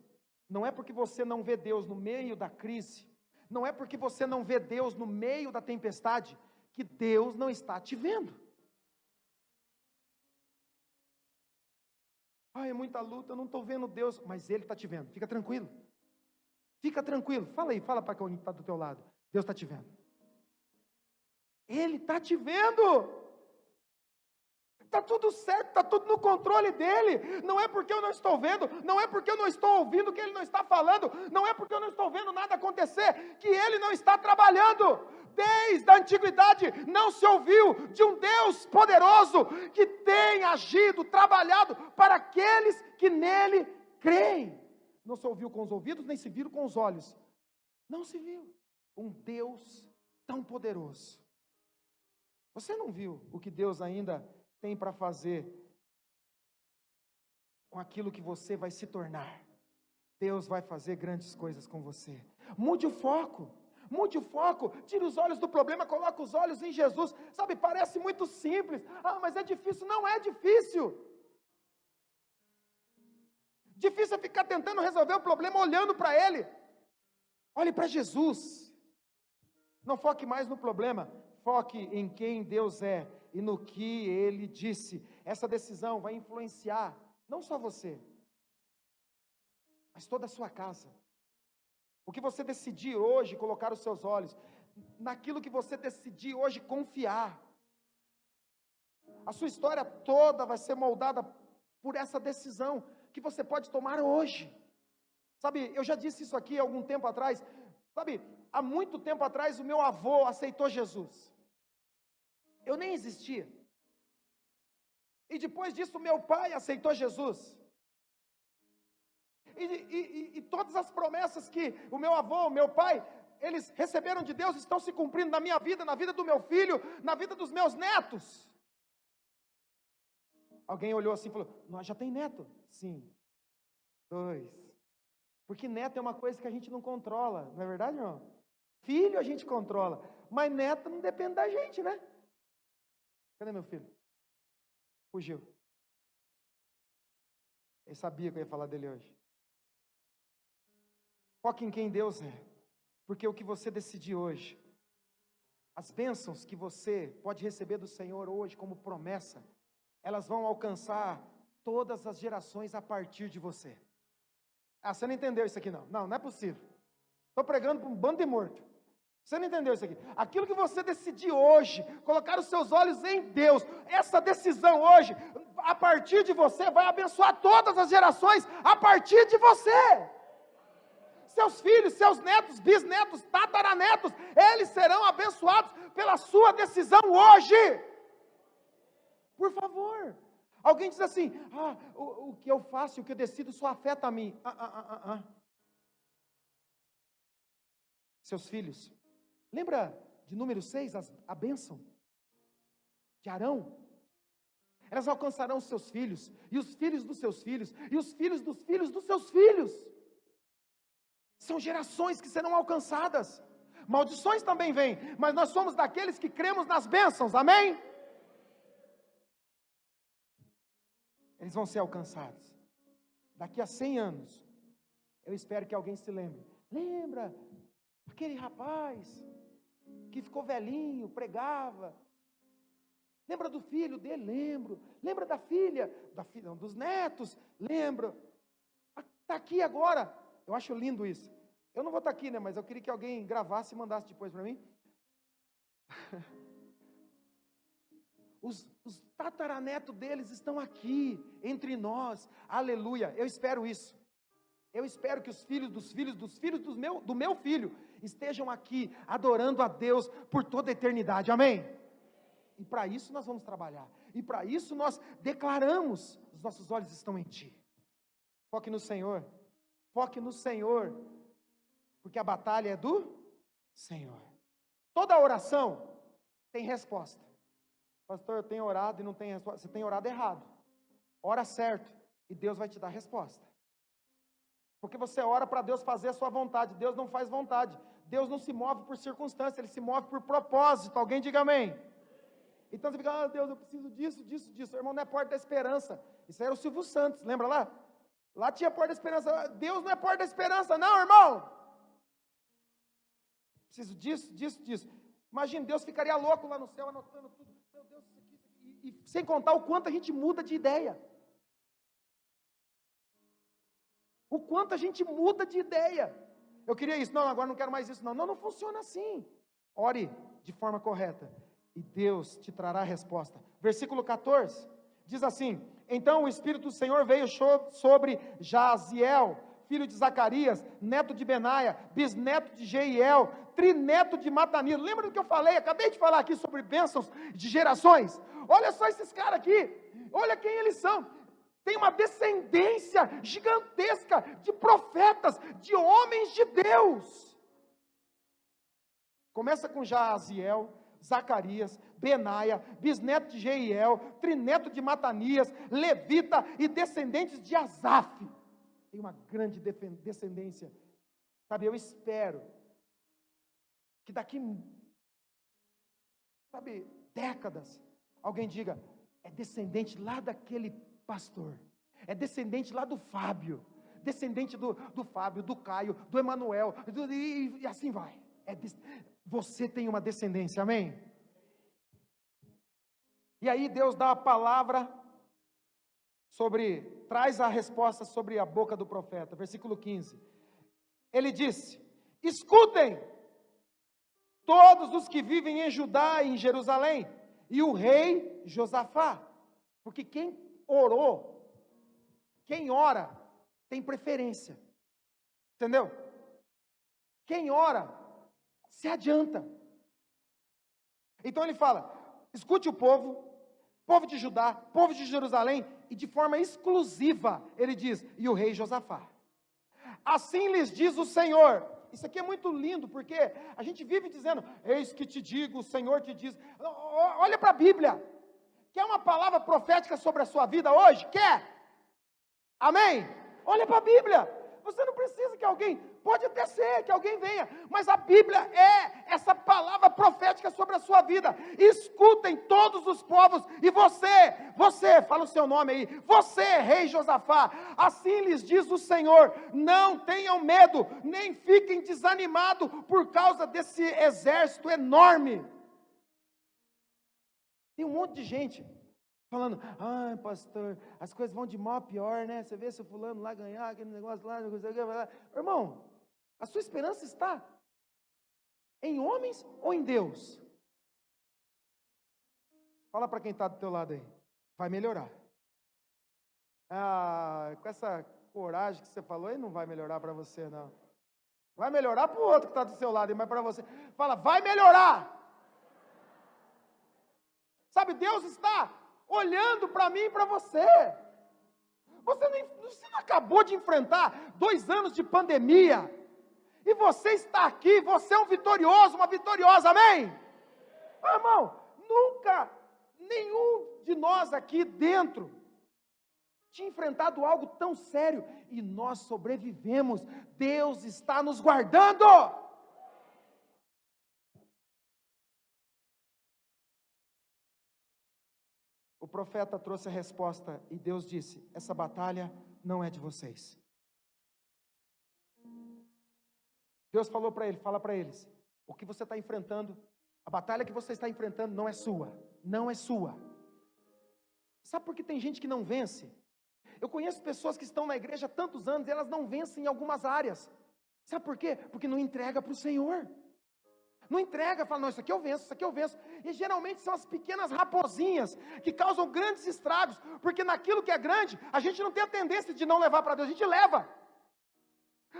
Speaker 1: não é porque você não vê Deus no meio da crise, não é porque você não vê Deus no meio da tempestade, que Deus não está te vendo. É muita luta, eu não estou vendo Deus, mas Ele está te vendo, fica tranquilo. Fica tranquilo, fala aí, fala para quem está do teu lado, Deus está te vendo. Ele está te vendo. Está tudo certo, está tudo no controle dele. Não é porque eu não estou vendo, não é porque eu não estou ouvindo que ele não está falando, não é porque eu não estou vendo nada acontecer, que ele não está trabalhando. Desde a antiguidade não se ouviu de um Deus poderoso que tem agido, trabalhado para aqueles que nele creem. Não se ouviu com os ouvidos, nem se viram com os olhos. Não se viu um Deus tão poderoso. Você não viu o que Deus ainda tem para fazer com aquilo que você vai se tornar? Deus vai fazer grandes coisas com você. Mude o foco, tire os olhos do problema, coloque os olhos em Jesus. Sabe, parece muito simples, mas é difícil. Não é difícil. Difícil é ficar tentando resolver o problema olhando para Ele. Olhe para Jesus. Não foque mais no problema, foque em quem Deus é e no que Ele disse. Essa decisão vai influenciar não só você, mas toda a sua casa. O que você decidir hoje, colocar os seus olhos, naquilo que você decidir hoje confiar, a sua história toda vai ser moldada por essa decisão que você pode tomar hoje. Sabe, eu já disse isso aqui há algum tempo atrás. Sabe, há muito tempo atrás o meu avô aceitou Jesus. Eu nem existia. E depois disso meu pai aceitou Jesus. E todas as promessas que o meu avô, o meu pai, eles receberam de Deus, estão se cumprindo na minha vida, na vida do meu filho, na vida dos meus netos. Alguém olhou assim e falou, nós já tem neto? Sim. 2. Porque neto é uma coisa que a gente não controla, não é verdade, irmão? Filho a gente controla, mas neto não depende da gente, né? Cadê meu filho? Fugiu. Ele sabia que eu ia falar dele hoje. Foque em quem Deus é, porque o que você decidir hoje, as bênçãos que você pode receber do Senhor hoje como promessa, elas vão alcançar todas as gerações a partir de você. Você não entendeu isso aqui não? Não é possível. Estou pregando para um bando de morto. Você não entendeu isso aqui? Aquilo que você decidir hoje, colocar os seus olhos em Deus, essa decisão hoje, a partir de você, vai abençoar todas as gerações a partir de você. Seus filhos, seus netos, bisnetos, tataranetos, eles serão abençoados pela sua decisão hoje. Por favor. Alguém diz assim, o que eu faço, o que eu decido só afeta a mim. Seus filhos, lembra de número 6, a bênção de Arão? Elas alcançarão os seus filhos, e os filhos dos seus filhos, e os filhos dos seus filhos. São gerações que serão alcançadas. Maldições também vêm, mas nós somos daqueles que cremos nas bênçãos, amém? Eles vão ser alcançados. Daqui a 100 anos, eu espero que alguém se lembre. Lembra aquele rapaz que ficou velhinho, pregava? Lembra do filho dele? Lembro. Lembra da filha? Dos netos? Lembro. Está aqui agora. Eu acho lindo isso. Eu não vou estar aqui, né? Mas eu queria que alguém gravasse e mandasse depois para mim. Os tataranetos deles estão aqui, entre nós. Aleluia. Eu espero isso. Eu espero que os filhos dos filhos do meu filho estejam aqui adorando a Deus por toda a eternidade, amém? E para isso nós vamos trabalhar, e para isso nós declaramos, os nossos olhos estão em Ti. Foque no Senhor, porque a batalha é do Senhor. Toda oração tem resposta. Pastor, eu tenho orado e não tem resposta. Você tem orado errado. Ora certo e Deus vai te dar resposta. Porque você ora para Deus fazer a sua vontade. Deus não faz vontade. Deus não se move por circunstância, Ele se move por propósito. Alguém diga amém. Então você fica, Deus, eu preciso disso. Irmão, não é porta da esperança. Isso era o Silvio Santos, lembra lá? Lá tinha porta da esperança. Deus não é porta da esperança, não, irmão. Preciso disso. Imagina, Deus ficaria louco lá no céu, anotando tudo. Meu Deus, isso aqui. E sem contar o quanto a gente muda de ideia. O quanto a gente muda de ideia. Eu queria isso, não, agora não quero mais isso, não. Não funciona assim. Ore de forma correta e Deus te trará a resposta. Versículo 14, diz assim: então o Espírito do Senhor veio sobre Jaziel, filho de Zacarias, neto de Benaia, bisneto de Jeiel, trineto de Matanias. Lembra do que eu falei? Acabei de falar aqui sobre bênçãos de gerações. Olha só esses caras aqui, olha quem eles são. Tem uma descendência gigantesca de profetas, de homens de Deus. Começa com Jaziel, Zacarias, Benaia, bisneto de Jeiel, trineto de Matanias, levita e descendentes de Asaf. Tem uma grande descendência. Sabe, eu espero que daqui, décadas, alguém diga, é descendente lá daquele pastor, é descendente lá do Fábio, descendente do Fábio, do Caio, do Emanuel, e assim vai. Você tem uma descendência, amém? E aí Deus dá a palavra traz a resposta sobre a boca do profeta, versículo 15, ele disse: escutem, todos os que vivem em Judá e em Jerusalém, e o rei Josafá, porque quem ora, tem preferência, entendeu? Quem ora, se adianta. Então ele fala, escute o povo de Judá, povo de Jerusalém, e de forma exclusiva, ele diz, e o rei Josafá. Assim lhes diz o Senhor. Isso aqui é muito lindo, porque a gente vive dizendo, eis que te digo, o Senhor te diz. Olha para a Bíblia. Quer uma palavra profética sobre a sua vida hoje? Quer? Amém? Olha para a Bíblia. Você não precisa que alguém, pode até ser que alguém venha, mas a Bíblia é essa palavra profética sobre a sua vida. Escutem todos os povos, e você, fala o seu nome aí, você, rei Josafá, assim lhes diz o Senhor, não tenham medo, nem fiquem desanimados por causa desse exército enorme. Tem um monte de gente falando, ai pastor, as coisas vão de mal a pior, né? Você vê se o fulano lá ganhar, aquele negócio lá, irmão, a sua esperança está em homens ou em Deus? Fala para quem está do teu lado aí, vai melhorar. Com essa coragem que você falou aí, não vai melhorar para você não. Vai melhorar para o outro que está do seu lado, mas para você, fala, vai melhorar. Sabe, Deus está olhando para mim e para você. Você não acabou de enfrentar 2 anos de pandemia, e você está aqui, você é um vitorioso, uma vitoriosa, amém? Irmão, nunca, nenhum de nós aqui dentro, tinha enfrentado algo tão sério, e nós sobrevivemos, Deus está nos guardando. O profeta trouxe a resposta e Deus disse, essa batalha não é de vocês. Deus falou para ele, fala para eles, o que você está enfrentando, a batalha que você está enfrentando não é sua, não é sua. Sabe por que tem gente que não vence? Eu conheço pessoas que estão na igreja há tantos anos e elas não vencem em algumas áreas. Sabe por quê? Porque não entrega para o Senhor. Não entrega, fala, não, isso aqui eu venço, isso aqui eu venço. E geralmente são as pequenas raposinhas que causam grandes estragos, porque naquilo que é grande, a gente não tem a tendência de não levar para Deus, a gente leva.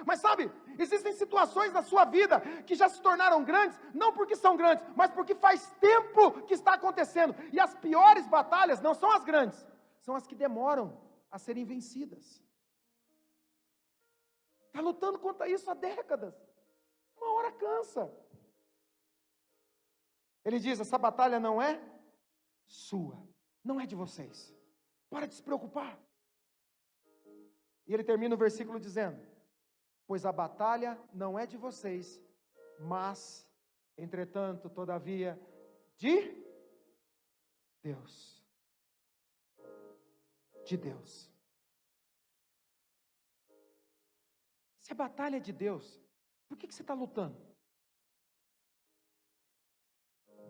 Speaker 1: Mas sabe, existem situações na sua vida que já se tornaram grandes, não porque são grandes, mas porque faz tempo que está acontecendo. E as piores batalhas não são as grandes, são as que demoram a serem vencidas. Está lutando contra isso há décadas. Uma hora cansa. Ele diz, essa batalha não é sua, não é de vocês. Para de se preocupar. E ele termina o versículo dizendo, pois a batalha não é de vocês, mas, entretanto, todavia, de Deus. De Deus. Se a batalha é de Deus, por que você está lutando?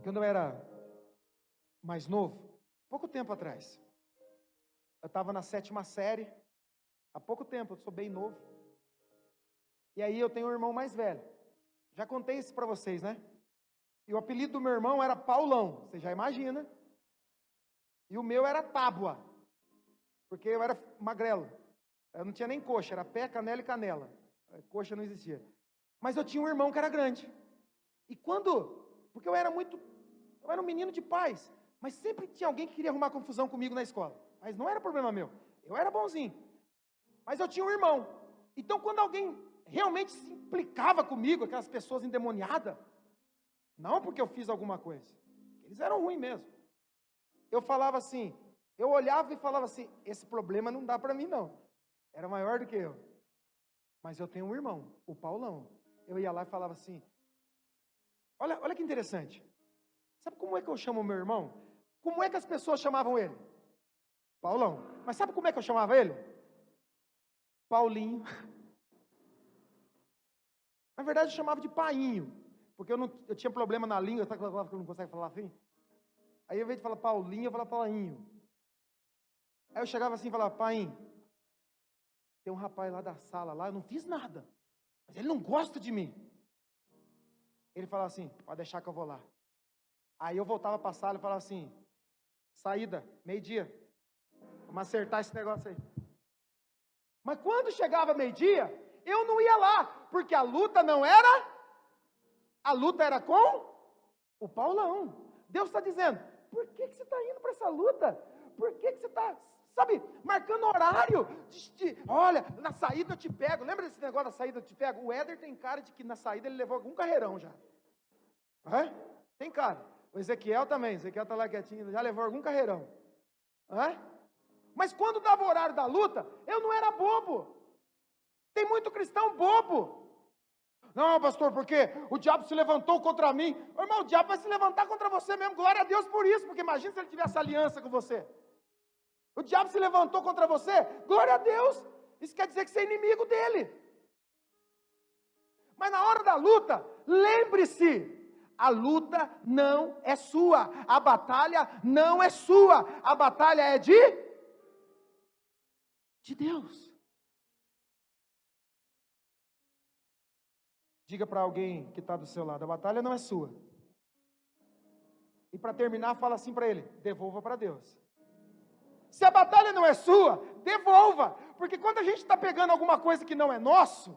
Speaker 1: Quando eu era mais novo, pouco tempo atrás, eu estava na 7ª série, há pouco tempo, eu sou bem novo. E aí eu tenho um irmão mais velho. Já contei isso para vocês, né? E o apelido do meu irmão era Paulão, você já imagina. E o meu era Tábua, porque eu era magrelo. Eu não tinha nem coxa, era pé, canela e canela. Coxa não existia. Mas eu tinha um irmão que era grande. E porque eu era um menino de paz, mas sempre tinha alguém que queria arrumar confusão comigo na escola. Mas não era problema meu, eu era bonzinho. Mas eu tinha um irmão. Então quando alguém realmente se implicava comigo, aquelas pessoas endemoniadas, não porque eu fiz alguma coisa, eles eram ruins mesmo. Eu falava assim, eu olhava e falava assim, esse problema não dá para mim não, era maior do que eu. Mas eu tenho um irmão, o Paulão. Eu ia lá e falava assim, olha que interessante, sabe como é que eu chamo o meu irmão? Como é que as pessoas chamavam ele? Paulão. Mas sabe como é que eu chamava ele? Paulinho. Na verdade eu chamava de Painho, porque eu tinha problema na língua, sabe que eu não consegue falar assim? Aí ao invés de falar Paulinho, eu falava Painho. Aí eu chegava assim e falava, Painho, tem um rapaz lá da sala, lá, eu não fiz nada, mas ele não gosta de mim. Ele falava assim, pode deixar que eu vou lá. Aí eu voltava para a sala e falava assim, saída, 12:00, vamos acertar esse negócio aí. Mas quando chegava 12:00, eu não ia lá, porque a luta era com o Paulão. Deus está dizendo, por que você está indo para essa luta? Por que você está, marcando horário? Olha, na saída eu te pego. Lembra desse negócio da saída eu te pego? O Éder tem cara de que na saída ele levou algum carreirão já. Tem cara. O Ezequiel também, Ezequiel está lá quietinho, já levou algum carreirão. Mas quando dava o horário da luta, eu não era bobo. Tem muito cristão bobo. Não, pastor, porque o diabo se levantou contra mim. Irmão, o diabo vai se levantar contra você mesmo. Glória a Deus por isso, porque imagina se ele tivesse aliança com você. O diabo se levantou contra você. Glória a Deus. Isso quer dizer que você é inimigo dele. Mas na hora da luta, lembre-se, a luta não é sua. A batalha não é sua. A batalha é de Deus. Diga para alguém que está do seu lado, a batalha não é sua. E para terminar, fala assim para ele, devolva para Deus. Se a batalha não é sua, devolva. Porque quando a gente está pegando alguma coisa que não é nosso,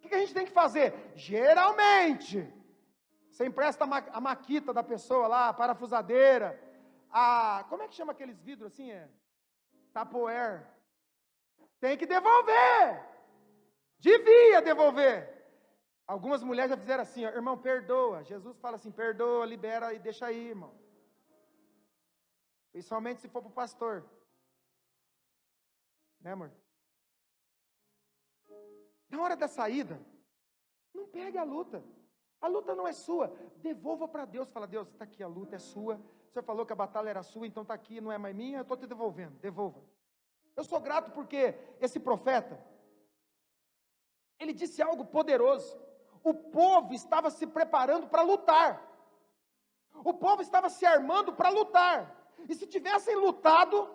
Speaker 1: o que a gente tem que fazer? Geralmente, você empresta a maquita da pessoa lá, a parafusadeira, como é que chama aqueles vidros assim? Tupperware. Tem que devolver. Devia devolver. Algumas mulheres já fizeram assim, irmão, perdoa. Jesus fala assim, perdoa, libera e deixa aí, irmão. Principalmente se for para o pastor. Né, amor? Na hora da saída, não pegue a luta. A luta não é sua. Devolva para Deus. Fala, Deus, está aqui, a luta é sua. O Senhor falou que a batalha era sua, então está aqui, não é mais minha, eu estou te devolvendo. Devolva. Eu sou grato porque esse profeta, ele disse algo poderoso. O povo estava se preparando para lutar. O povo estava se armando para lutar. E se tivessem lutado,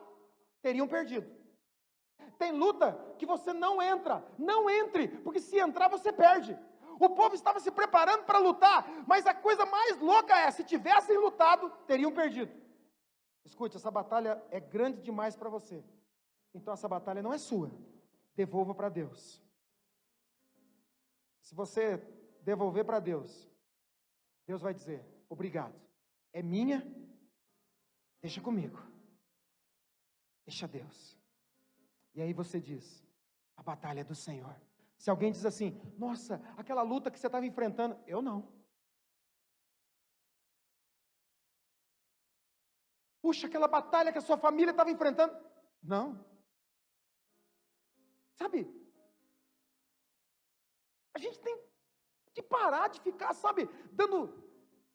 Speaker 1: teriam perdido. Tem luta que você não entra. Não entre, porque se entrar você perde. O povo estava se preparando para lutar, mas a coisa mais louca é, se tivessem lutado, teriam perdido. Escute, essa batalha é grande demais para você. Então essa batalha não é sua. Devolva para Deus. Se você devolver para Deus, Deus vai dizer, obrigado, é minha, deixa comigo, deixa Deus. E aí você diz, a batalha é do Senhor. Se alguém diz assim, nossa, aquela luta que você estava enfrentando, eu não. Puxa, aquela batalha que a sua família estava enfrentando, não. Sabe, a gente tem que parar de ficar, sabe, dando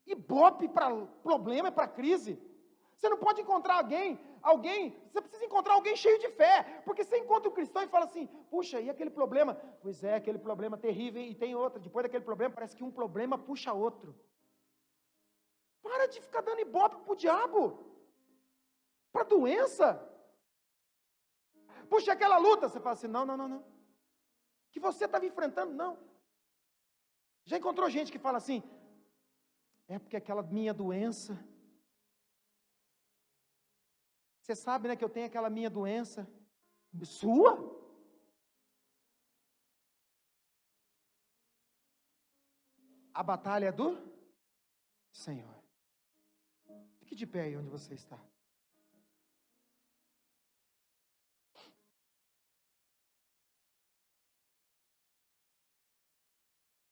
Speaker 1: ibope para problema e para crise. Você não pode encontrar alguém, você precisa encontrar alguém cheio de fé, porque você encontra um cristão e fala assim, puxa, e aquele problema? Pois é, aquele problema terrível, e tem outro, depois daquele problema, parece que um problema puxa outro. Para de ficar dando ibope para o diabo, para doença. Puxa, aquela luta, você fala assim, não, que você estava enfrentando, não. Já encontrou gente que fala assim, é porque aquela minha doença, você sabe, né, que eu tenho aquela minha doença, sua? A batalha é do Senhor. Fique de pé aí onde você está.